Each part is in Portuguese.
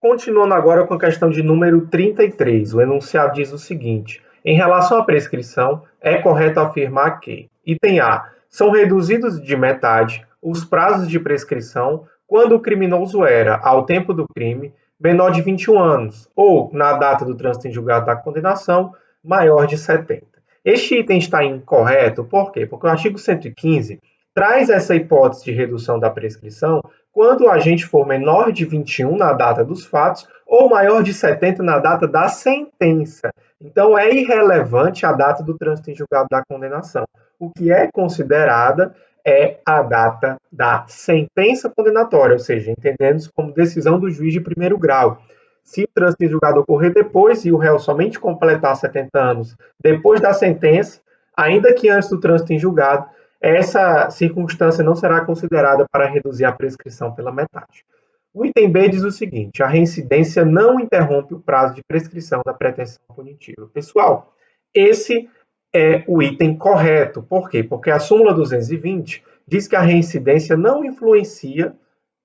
Continuando agora com a questão de número 33, o enunciado diz o seguinte: em relação à prescrição, é correto afirmar que, item A, são reduzidos de metade os prazos de prescrição quando o criminoso era, ao tempo do crime, menor de 21 anos, ou, na data do trânsito em julgado da condenação, maior de 70. Este item está incorreto, por quê? Porque o artigo 115 traz essa hipótese de redução da prescrição quando o agente for menor de 21 na data dos fatos ou maior de 70 na data da sentença. Então, é irrelevante a data do trânsito em julgado da condenação. O que é considerada é a data da sentença condenatória, ou seja, entendemos como decisão do juiz de primeiro grau. Se o trânsito em julgado ocorrer depois e o réu somente completar 70 anos depois da sentença, ainda que antes do trânsito em julgado, essa circunstância não será considerada para reduzir a prescrição pela metade. O item B diz o seguinte: a reincidência não interrompe o prazo de prescrição da pretensão punitiva. Pessoal, esse é o item correto. Por quê? Porque a súmula 220 diz que a reincidência não influencia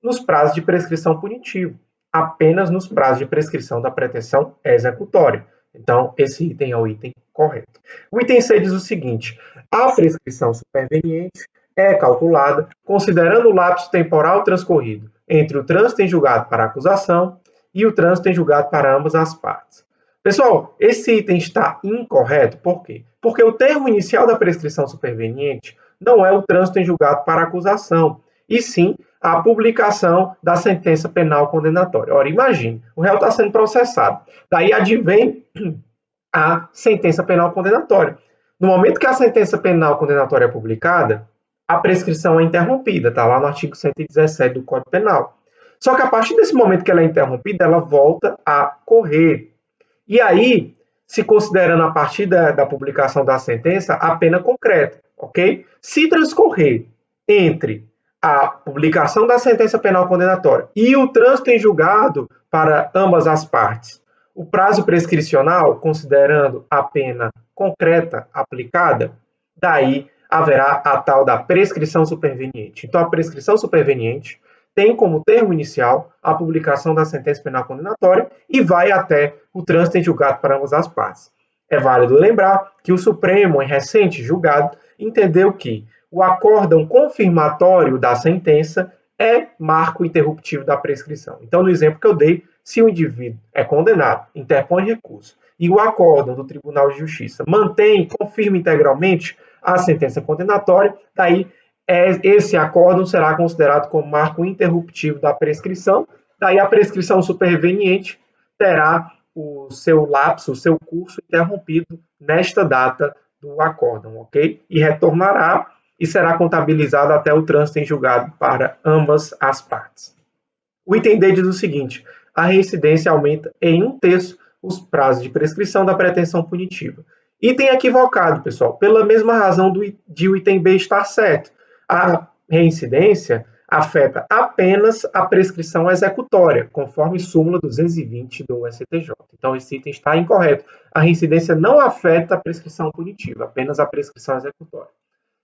nos prazos de prescrição punitiva, apenas nos prazos de prescrição da pretensão executória. Então, esse item é o item correto. O item C diz o seguinte: a prescrição superveniente é calculada considerando o lapso temporal transcorrido entre o trânsito em julgado para a acusação e o trânsito em julgado para ambas as partes. Pessoal, esse item está incorreto, por quê? Porque o termo inicial da prescrição superveniente não é o trânsito em julgado para a acusação, e sim a publicação da sentença penal condenatória. Ora, imagine, o réu está sendo processado, daí advém a sentença penal condenatória. No momento que a sentença penal condenatória é publicada, a prescrição é interrompida, está lá no artigo 117 do Código Penal. Só que a partir desse momento que ela é interrompida, ela volta a correr. E aí, se considerando a partir da publicação da sentença, a pena concreta, ok? Se transcorrer entre a publicação da sentença penal condenatória e o trânsito em julgado para ambas as partes, o prazo prescricional, considerando a pena concreta aplicada, daí haverá a tal da prescrição superveniente. Então, a prescrição superveniente tem como termo inicial a publicação da sentença penal condenatória e vai até o trânsito em julgado para ambas as partes. É válido lembrar que o Supremo, em recente julgado, entendeu que o acórdão confirmatório da sentença é marco interruptivo da prescrição. Então, no exemplo que eu dei, se o indivíduo é condenado, interpõe recurso, e o acórdão do Tribunal de Justiça mantém, confirma integralmente a sentença condenatória, daí esse acórdão será considerado como marco interruptivo da prescrição, daí a prescrição superveniente terá o seu lapso, o seu curso interrompido nesta data do acórdão, ok? E retornará e será contabilizado até o trânsito em julgado para ambas as partes. O item D diz o seguinte: a reincidência aumenta em 1/3 os prazos de prescrição da pretensão punitiva. Item equivocado, pessoal, pela mesma razão de o item B estar certo. A reincidência afeta apenas a prescrição executória, conforme súmula 220 do STJ. Então, esse item está incorreto. A reincidência não afeta a prescrição punitiva, apenas a prescrição executória.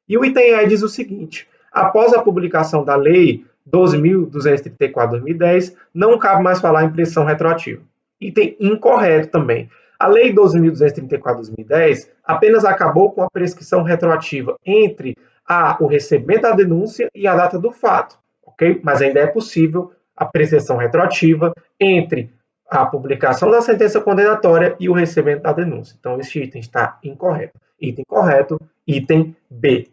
E o item E diz o seguinte: após a publicação da Lei 12.234/2010, não cabe mais falar em prescrição retroativa. Item incorreto também. A Lei 12.234/2010 apenas acabou com a prescrição retroativa entre o recebimento da denúncia e a data do fato, ok? Mas ainda é possível a prescrição retroativa entre a publicação da sentença condenatória e o recebimento da denúncia. Então, este item está incorreto. Item correto, item B.